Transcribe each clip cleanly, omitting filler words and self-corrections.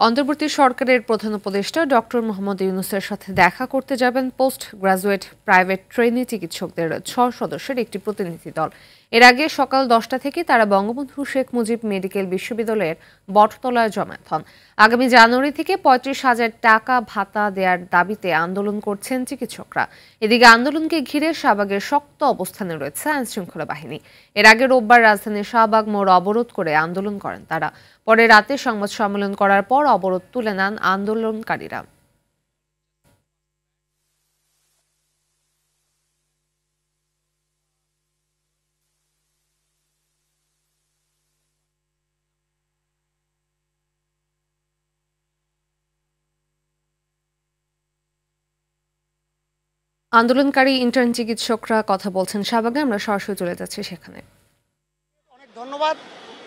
অন্তর্বর্তী সরকারের প্রধান উপদেষ্টা ডক্টর মোহাম্মদ ইউনূসের সাথে দেখা করতে যাবেন পোস্ট গ্রাজুয়েট প্রাইভেট ট্রেনি চিকিৎসকদের ৬ সদস্যের একটি প্রতিনিধি দল। এর আগে সকাল ১০টা থেকে তারা বঙ্গবন্ধু শেখ মুজিব মেডিকেল বিশ্ববিদ্যালয়ের বটতলায় জমায়েত হন। আগামী জানুয়ারি থেকে ৩৫,০০০ টাকা ভাতা দেওয়ার দাবিতে আন্দোলন করছেন চিকিৎসকরা। এদিকে আন্দোলনকে ঘিরে শাহবাগের শক্ত অবস্থানে রয়েছে আইনশৃঙ্খলা বাহিনী। এর আগে রোববার রাজধানীর শাহবাগ মোড় অবরোধ করে আন্দোলন করেন তারা। পরে রাতে সংবাদ সম্মেলন করার পর অবরোধ তুলে নেন আন্দোলনকারীরা। আন্দোলনকারী ইন্টার্ন চিকিৎসকরা কথা বলছেন শাহবাগে। আমরা সরাসরি চলে যাচ্ছি সেখানে। অনেক ধন্যবাদ,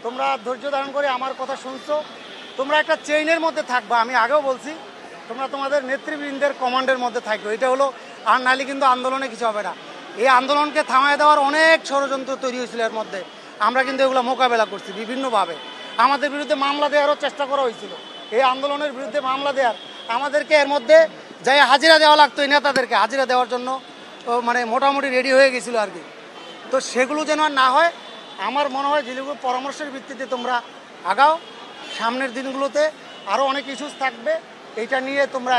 তোমরা ধৈর্য ধারণ করে আমার কথা শুনছো। তোমরা একটা চেইনের মধ্যে থাকবা, আমি আগেও বলছি তোমরা তোমাদের নেতৃবৃন্দের কমান্ডের মধ্যে থাকবে, এটা হলো। আর নাহলে কিন্তু আন্দোলনে কিছু হবে না। এই আন্দোলনকে থামায় দেওয়ার অনেক ষড়যন্ত্র তৈরি হয়েছিল এর মধ্যে, আমরা কিন্তু এগুলো মোকাবেলা করছি বিভিন্নভাবে। আমাদের বিরুদ্ধে মামলা দেওয়ারও চেষ্টা করা হয়েছিল, এই আন্দোলনের বিরুদ্ধে মামলা দেওয়ার। আমাদেরকে এর মধ্যে যাই হাজিরা দেওয়া লাগতো, এই নেতাদেরকে হাজিরা দেওয়ার জন্য মানে মোটামুটি রেডি হয়ে গেছিলো আর কি। তো সেগুলো যেন আর না হয়, আমার মনে হয় যেগুলো পরামর্শের ভিত্তিতে তোমরা আগাও। সামনের দিনগুলোতে আরও অনেক ইস্যুস থাকবে, এইটা নিয়ে তোমরা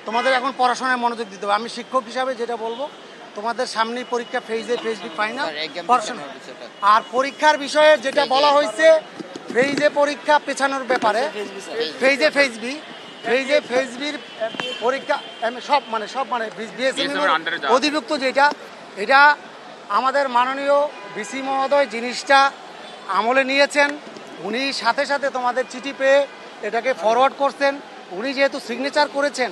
তোমাদের এখন পড়াশোনায় মনোযোগ দিতে হবে। আমি শিক্ষক হিসাবে যেটা বলবো, তোমাদের সামনেই পরীক্ষা, ফেজ এ ফেজ বি ফাইনাল পড়াশোনা। আর পরীক্ষার বিষয়ে যেটা বলা হয়েছে, ফেজে পরীক্ষা পেছানোর ব্যাপারে, ফেজে ফেজ বির পরীক্ষা সব মানে বিএসএম অধিভুক্ত যেটা, এটা আমাদের মাননীয় ভিসি মহোদয় জিনিসটা আমলে নিয়েছেন। উনি সাথে সাথে তোমাদের চিঠি পেয়ে এটাকে ফরওয়ার্ড করছেন। উনি যেহেতু সিগনেচার করেছেন,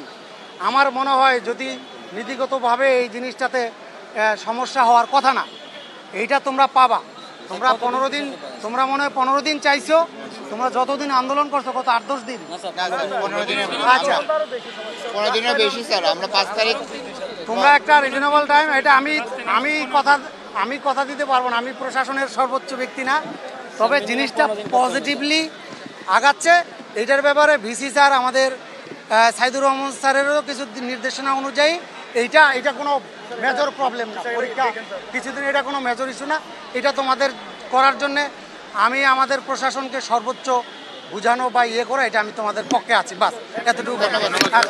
আমার মনে হয় যদি নীতিগতভাবে এই জিনিসটাতে সমস্যা হওয়ার কথা না, এইটা তোমরা পাবা। তোমরা 15 দিন, তোমরা মনে হয় 15 দিন চাইছো। তোমরা যতদিন আন্দোলন করছো, কত 8-10 দিন? আচ্ছা, 15 দিনের বেশি স্যার, আমরা 5 তারিখ। তোমরা একটা রিজনেবল টাইম, এটা আমি কথা দিতে পারবো না, আমি প্রশাসনের সর্বোচ্চ ব্যক্তি না। তবে জিনিসটা পজিটিভলি আগাচ্ছে। এটার ব্যাপারে ভিসি স্যার, আমাদের সাইদুর রহমান স্যারেরও কিছু নির্দেশনা অনুযায়ী এটা কোনো মেজর প্রবলেম না। পরীক্ষা কিছুদিন, এটা কোনো মেজর ইস্যু না। এটা তোমাদের করার জন্যে আমি আমাদের প্রশাসনকে সর্বোচ্চ বুঝানো বা ইয়ে করা, এটা আমি তোমাদের পক্ষে আছি। বাস এতটুকু। ধন্যবাদ।